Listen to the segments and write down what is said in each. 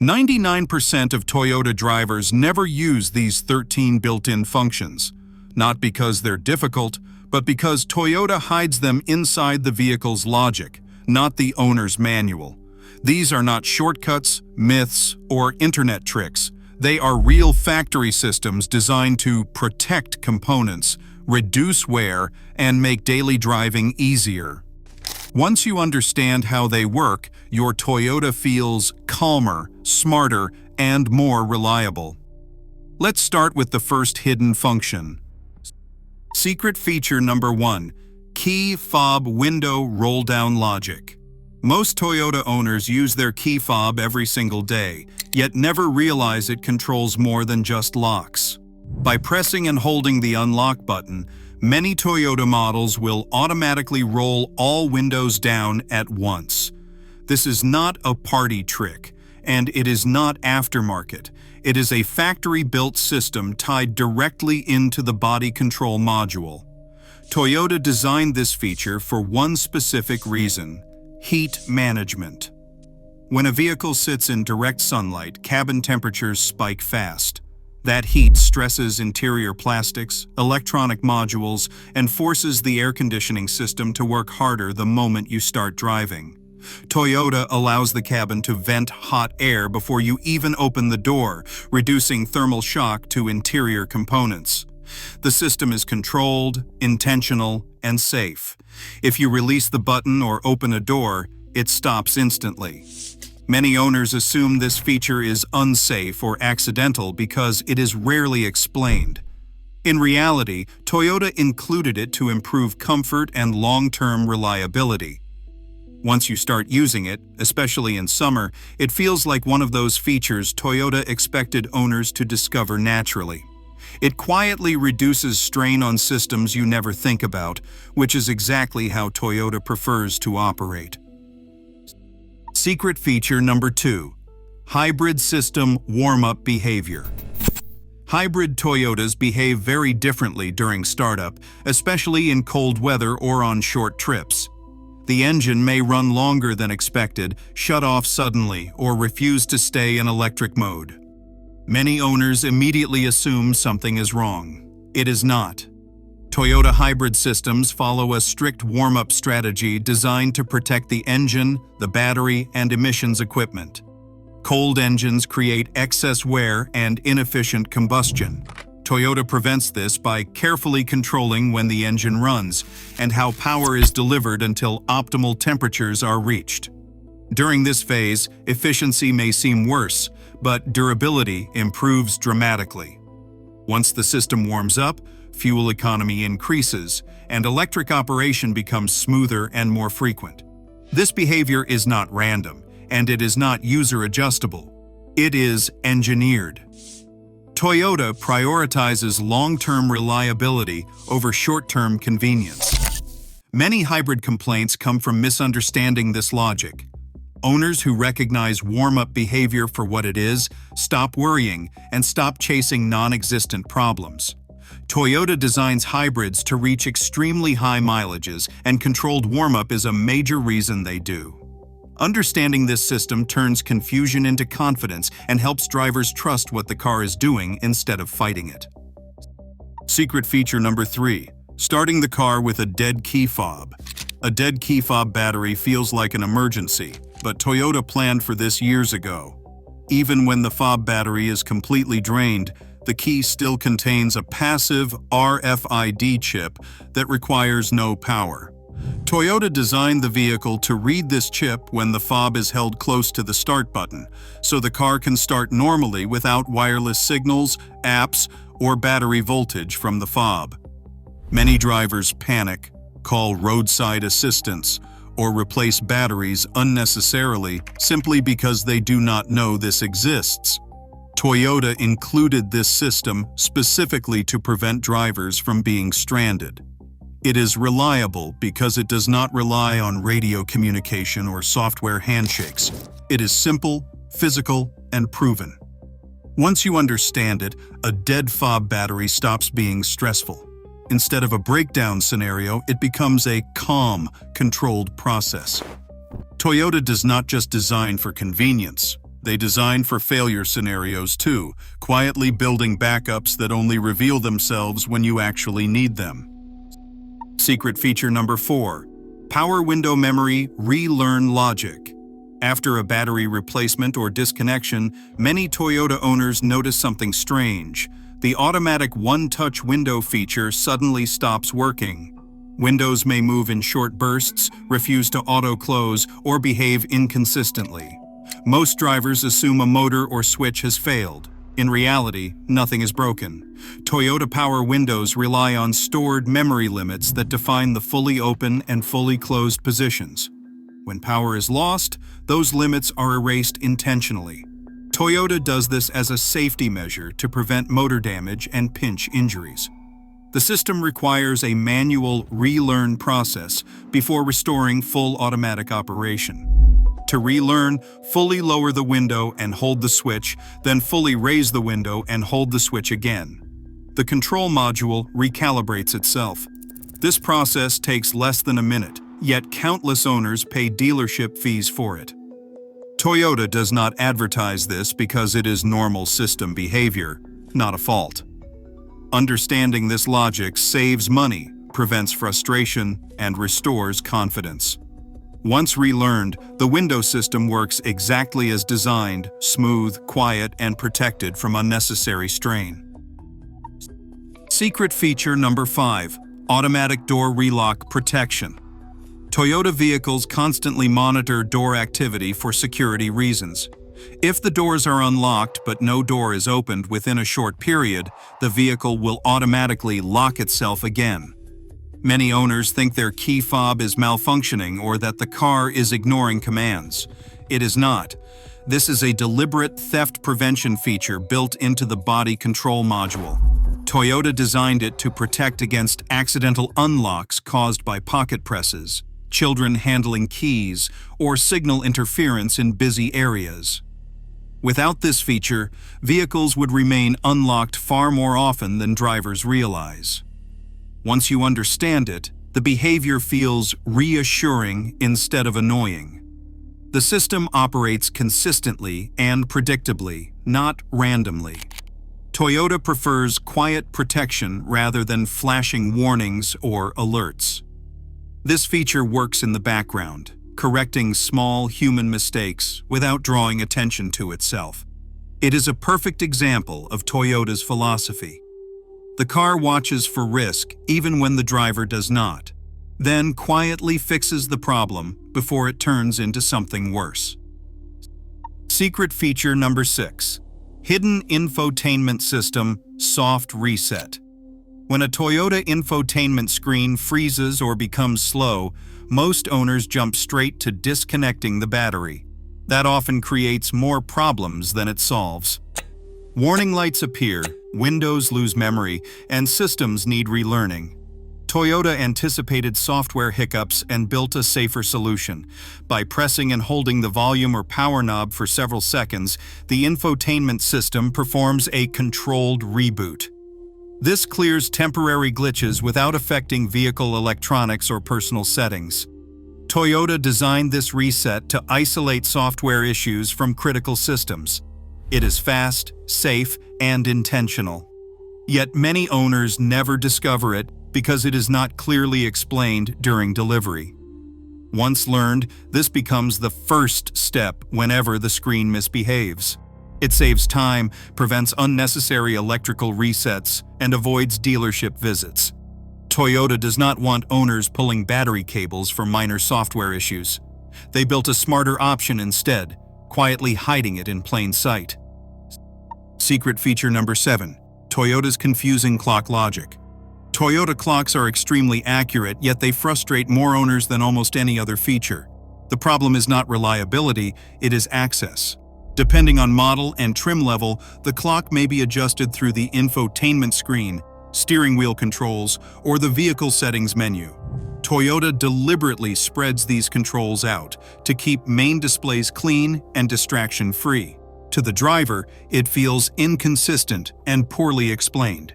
99% of Toyota drivers never use these 13 built-in functions, not because they're difficult, but because Toyota hides them inside the vehicle's logic, not the owner's manual. These are not shortcuts, myths, or internet tricks. They are real factory systems designed to protect components, reduce wear, and make daily driving easier. Once you understand how they work, your Toyota feels calmer, smarter, and more reliable. Let's start with the first hidden function. Secret feature number 1. Key fob window roll-down logic. Most Toyota owners use their key fob every single day, yet never realize it controls more than just locks. By pressing and holding the unlock button, many Toyota models will automatically roll all windows down at once. This is not a party trick, and it is not aftermarket. It is a factory-built system tied directly into the body control module. Toyota designed this feature for one specific reason: heat management. When a vehicle sits in direct sunlight, cabin temperatures spike fast. That heat stresses interior plastics, electronic modules, and forces the air conditioning system to work harder the moment you start driving. Toyota allows the cabin to vent hot air before you even open the door, reducing thermal shock to interior components. The system is controlled, intentional, and safe. If you release the button or open a door, it stops instantly. Many owners assume this feature is unsafe or accidental because it is rarely explained. In reality, Toyota included it to improve comfort and long-term reliability. Once you start using it, especially in summer, it feels like one of those features Toyota expected owners to discover naturally. It quietly reduces strain on systems you never think about, which is exactly how Toyota prefers to operate. Secret feature number 2. Hybrid system warm-up behavior. Hybrid Toyotas behave very differently during startup, especially in cold weather or on short trips. The engine may run longer than expected, shut off suddenly, or refuse to stay in electric mode. Many owners immediately assume something is wrong. It is not. Toyota hybrid systems follow a strict warm-up strategy designed to protect the engine, the battery, and emissions equipment. Cold engines create excess wear and inefficient combustion. Toyota prevents this by carefully controlling when the engine runs and how power is delivered until optimal temperatures are reached. During this phase, efficiency may seem worse, but durability improves dramatically. Once the system warms up, fuel economy increases, and electric operation becomes smoother and more frequent. This behavior is not random, and it is not user-adjustable. It is engineered. Toyota prioritizes long-term reliability over short-term convenience. Many hybrid complaints come from misunderstanding this logic. Owners who recognize warm-up behavior for what it is stop worrying and stop chasing non-existent problems. Toyota designs hybrids to reach extremely high mileages, and controlled warm-up is a major reason they do. Understanding this system turns confusion into confidence and helps drivers trust what the car is doing instead of fighting it. Secret feature number 3. Starting the car with a dead key fob. A dead key fob battery feels like an emergency, but Toyota planned for this years ago. Even when the fob battery is completely drained, the key still contains a passive RFID chip that requires no power. Toyota designed the vehicle to read this chip when the fob is held close to the start button, so the car can start normally without wireless signals, apps, or battery voltage from the fob. Many drivers panic, call roadside assistance, or replace batteries unnecessarily simply because they do not know this exists. Toyota included this system specifically to prevent drivers from being stranded. It is reliable because it does not rely on radio communication or software handshakes. It is simple, physical, and proven. Once you understand it, a dead fob battery stops being stressful. Instead of a breakdown scenario, it becomes a calm, controlled process. Toyota does not just design for convenience. They design for failure scenarios too, quietly building backups that only reveal themselves when you actually need them. Secret feature number 4. Power window memory relearn logic. After a battery replacement or disconnection, many Toyota owners notice something strange. The automatic one-touch window feature suddenly stops working. Windows may move in short bursts, refuse to auto-close, or behave inconsistently. Most drivers assume a motor or switch has failed. In reality, nothing is broken. Toyota power windows rely on stored memory limits that define the fully open and fully closed positions. When power is lost, those limits are erased intentionally. Toyota does this as a safety measure to prevent motor damage and pinch injuries. The system requires a manual relearn process before restoring full automatic operation. To relearn, fully lower the window and hold the switch, then fully raise the window and hold the switch again. The control module recalibrates itself. This process takes less than a minute, yet countless owners pay dealership fees for it. Toyota does not advertise this because it is normal system behavior, not a fault. Understanding this logic saves money, prevents frustration, and restores confidence. Once relearned, the window system works exactly as designed, smooth, quiet, and protected from unnecessary strain. Secret feature number 5. Automatic door relock protection. Toyota vehicles constantly monitor door activity for security reasons. If the doors are unlocked but no door is opened within a short period, the vehicle will automatically lock itself again. Many owners think their key fob is malfunctioning or that the car is ignoring commands. It is not. This is a deliberate theft prevention feature built into the body control module. Toyota designed it to protect against accidental unlocks caused by pocket presses, children handling keys, or signal interference in busy areas. Without this feature, vehicles would remain unlocked far more often than drivers realize. Once you understand it, the behavior feels reassuring instead of annoying. The system operates consistently and predictably, not randomly. Toyota prefers quiet protection rather than flashing warnings or alerts. This feature works in the background, correcting small human mistakes without drawing attention to itself. It is a perfect example of Toyota's philosophy. The car watches for risk even when the driver does not, then quietly fixes the problem before it turns into something worse. Secret feature number 6. Hidden infotainment system soft reset. When a Toyota infotainment screen freezes or becomes slow, most owners jump straight to disconnecting the battery. That often creates more problems than it solves. Warning lights appear, windows lose memory, and systems need relearning. Toyota anticipated software hiccups and built a safer solution. By pressing and holding the volume or power knob for several seconds, the infotainment system performs a controlled reboot. This clears temporary glitches without affecting vehicle electronics or personal settings. Toyota designed this reset to isolate software issues from critical systems. It is fast, safe, and intentional. Yet many owners never discover it because it is not clearly explained during delivery. Once learned, this becomes the first step whenever the screen misbehaves. It saves time, prevents unnecessary electrical resets, and avoids dealership visits. Toyota does not want owners pulling battery cables for minor software issues. They built a smarter option instead, quietly hiding it in plain sight. Secret feature number 7. Toyota's confusing clock logic. Toyota clocks are extremely accurate, yet they frustrate more owners than almost any other feature. The problem is not reliability, it is access. Depending on model and trim level, the clock may be adjusted through the infotainment screen, steering wheel controls, or the vehicle settings menu. Toyota deliberately spreads these controls out to keep main displays clean and distraction-free. To the driver, it feels inconsistent and poorly explained.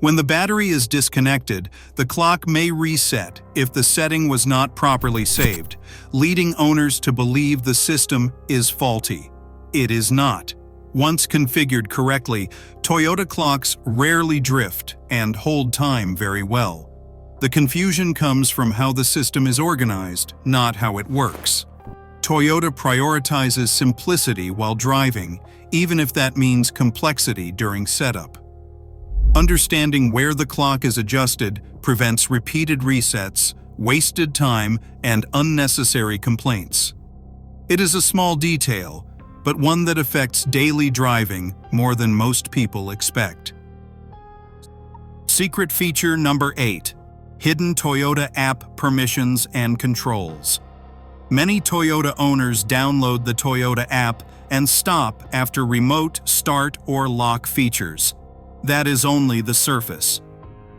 When the battery is disconnected, the clock may reset if the setting was not properly saved, leading owners to believe the system is faulty. It is not. Once configured correctly, Toyota clocks rarely drift and hold time very well. The confusion comes from how the system is organized, not how it works. Toyota prioritizes simplicity while driving, even if that means complexity during setup. Understanding where the clock is adjusted prevents repeated resets, wasted time, and unnecessary complaints. It is a small detail, but one that affects daily driving more than most people expect. Secret feature number 8. Hidden Toyota app permissions and controls. Many Toyota owners download the Toyota app and stop after remote start or lock features. That is only the surface.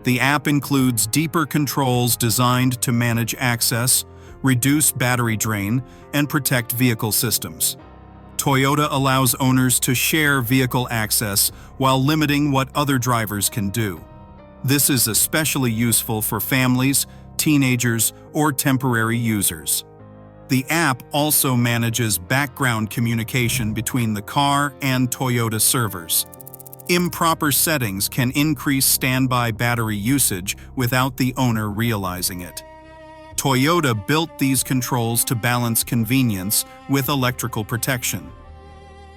The app includes deeper controls designed to manage access, reduce battery drain, and protect vehicle systems. Toyota allows owners to share vehicle access while limiting what other drivers can do. This is especially useful for families, teenagers, or temporary users. The app also manages background communication between the car and Toyota servers. Improper settings can increase standby battery usage without the owner realizing it. Toyota built these controls to balance convenience with electrical protection.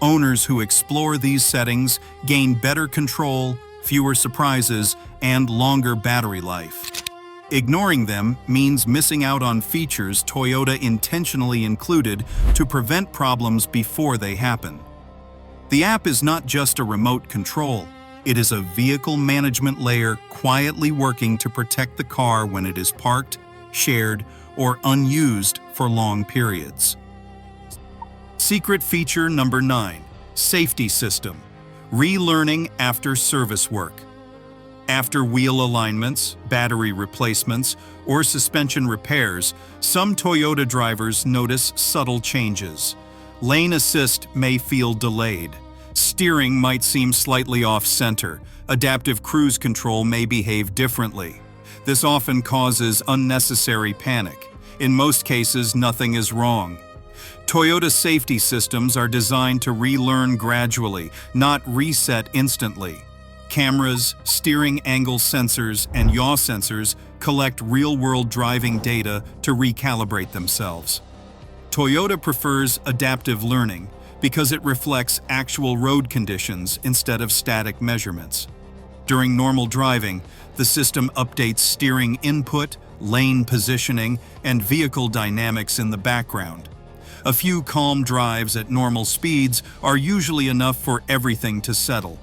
Owners who explore these settings gain better control, fewer surprises, and longer battery life. Ignoring them means missing out on features Toyota intentionally included to prevent problems before they happen. The app is not just a remote control. It is a vehicle management layer quietly working to protect the car when it is parked, shared, or unused for long periods. Secret feature number 9. Safety system. Relearning after service work. After wheel alignments, battery replacements, or suspension repairs, some Toyota drivers notice subtle changes. Lane assist may feel delayed. Steering might seem slightly off-center. Adaptive cruise control may behave differently. This often causes unnecessary panic. In most cases, nothing is wrong. Toyota safety systems are designed to relearn gradually, not reset instantly. Cameras, steering angle sensors, and yaw sensors collect real-world driving data to recalibrate themselves. Toyota prefers adaptive learning because it reflects actual road conditions instead of static measurements. During normal driving, the system updates steering input, lane positioning, and vehicle dynamics in the background. A few calm drives at normal speeds are usually enough for everything to settle.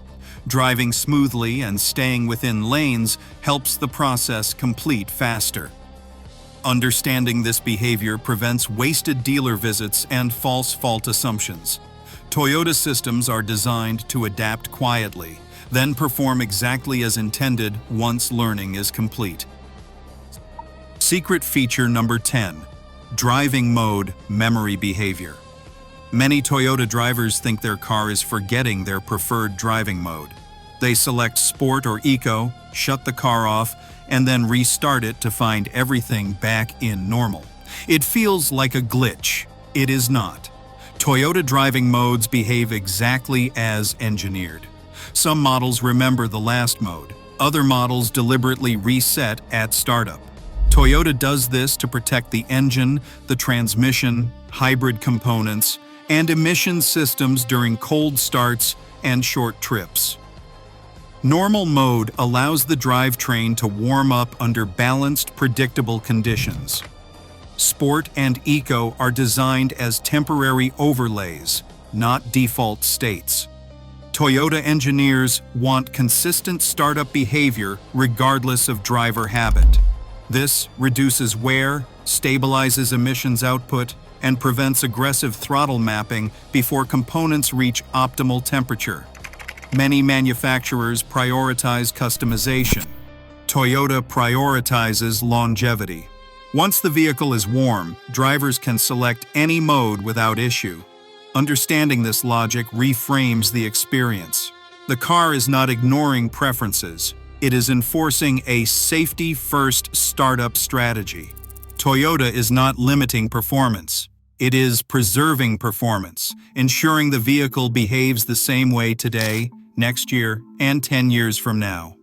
Driving smoothly and staying within lanes helps the process complete faster. Understanding this behavior prevents wasted dealer visits and false fault assumptions. Toyota systems are designed to adapt quietly, then perform exactly as intended once learning is complete. Secret feature number 10. Driving mode memory behavior. Many Toyota drivers think their car is forgetting their preferred driving mode. They select Sport or Eco, shut the car off, and then restart it to find everything back in normal. It feels like a glitch. It is not. Toyota driving modes behave exactly as engineered. Some models remember the last mode. Other models deliberately reset at startup. Toyota does this to protect the engine, the transmission, hybrid components, and emission systems during cold starts and short trips. Normal mode allows the drivetrain to warm up under balanced, predictable conditions. Sport and Eco are designed as temporary overlays, not default states. Toyota engineers want consistent startup behavior regardless of driver habit. This reduces wear, stabilizes emissions output, and prevents aggressive throttle mapping before components reach optimal temperature. Many manufacturers prioritize customization. Toyota prioritizes longevity. Once the vehicle is warm, drivers can select any mode without issue. Understanding this logic reframes the experience. The car is not ignoring preferences. It is enforcing a safety-first startup strategy. Toyota is not limiting performance. It is preserving performance, ensuring the vehicle behaves the same way today, next year, and 10 years from now.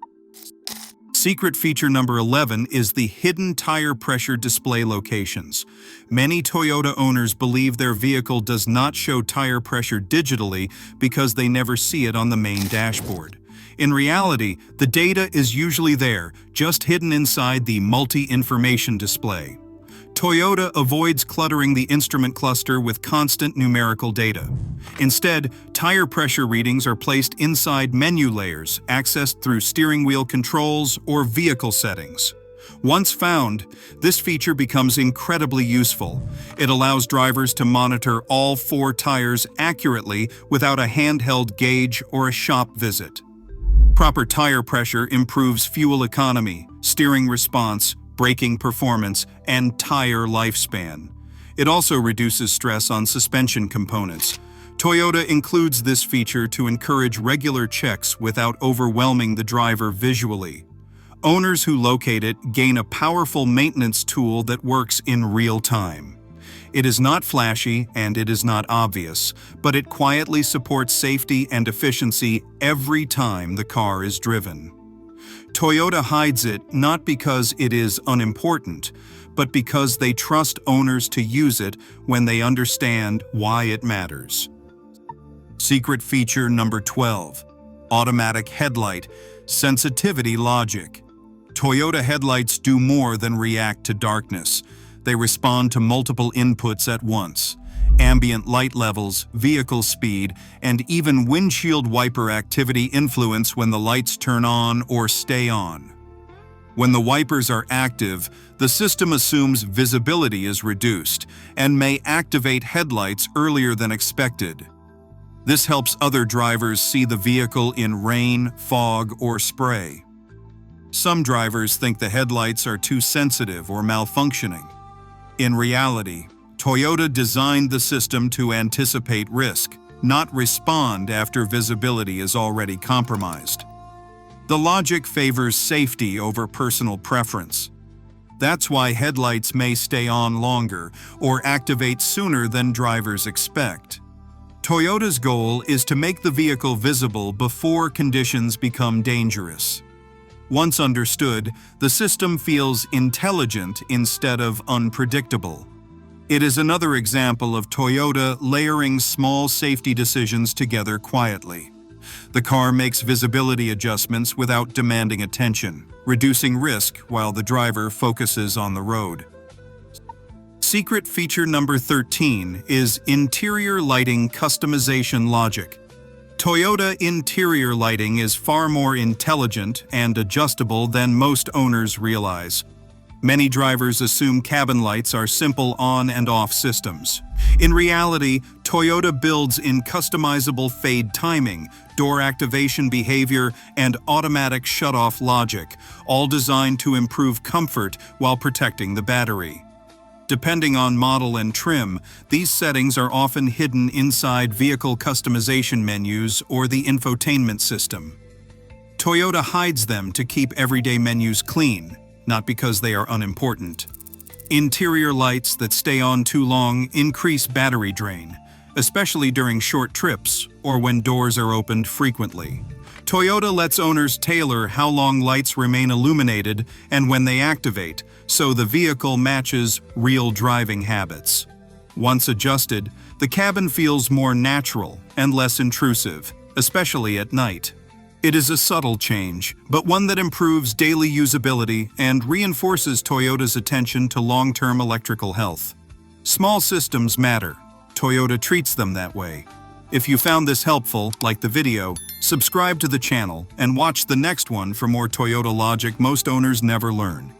Secret feature number 11 is the hidden tire pressure display locations. Many Toyota owners believe their vehicle does not show tire pressure digitally because they never see it on the main dashboard. In reality, the data is usually there, just hidden inside the multi-information display. Toyota avoids cluttering the instrument cluster with constant numerical data. Instead, tire pressure readings are placed inside menu layers, accessed through steering wheel controls or vehicle settings. Once found, this feature becomes incredibly useful. It allows drivers to monitor all 4 tires accurately without a handheld gauge or a shop visit. Proper tire pressure improves fuel economy, steering response, braking performance, and tire lifespan. It also reduces stress on suspension components. Toyota includes this feature to encourage regular checks without overwhelming the driver visually. Owners who locate it gain a powerful maintenance tool that works in real time. It is not flashy and it is not obvious, but it quietly supports safety and efficiency every time the car is driven. Toyota hides it not because it is unimportant, but because they trust owners to use it when they understand why it matters. Secret feature number 12, automatic headlight, sensitivity logic. Toyota headlights do more than react to darkness. They respond to multiple inputs at once. Ambient light levels, vehicle speed, and even windshield wiper activity influence when the lights turn on or stay on. When the wipers are active, the system assumes visibility is reduced and may activate headlights earlier than expected. This helps other drivers see the vehicle in rain, fog, or spray. Some drivers think the headlights are too sensitive or malfunctioning. In reality, Toyota designed the system to anticipate risk, not respond after visibility is already compromised. The logic favors safety over personal preference. That's why headlights may stay on longer or activate sooner than drivers expect. Toyota's goal is to make the vehicle visible before conditions become dangerous. Once understood, the system feels intelligent instead of unpredictable. It is another example of Toyota layering small safety decisions together quietly. The car makes visibility adjustments without demanding attention, reducing risk while the driver focuses on the road. Secret feature number 13 is interior lighting customization logic. Toyota interior lighting is far more intelligent and adjustable than most owners realize. Many drivers assume cabin lights are simple on and off systems. In reality, Toyota builds in customizable fade timing, door activation behavior, and automatic shut-off logic, all designed to improve comfort while protecting the battery. Depending on model and trim, these settings are often hidden inside vehicle customization menus or the infotainment system. Toyota hides them to keep everyday menus clean, not because they are unimportant. Interior lights that stay on too long increase battery drain, especially during short trips or when doors are opened frequently. Toyota lets owners tailor how long lights remain illuminated and when they activate, so the vehicle matches real driving habits. Once adjusted, the cabin feels more natural and less intrusive, especially at night. It is a subtle change, but one that improves daily usability and reinforces Toyota's attention to long-term electrical health. Small systems matter. Toyota treats them that way. If you found this helpful, like the video, subscribe to the channel and watch the next one for more Toyota logic most owners never learn.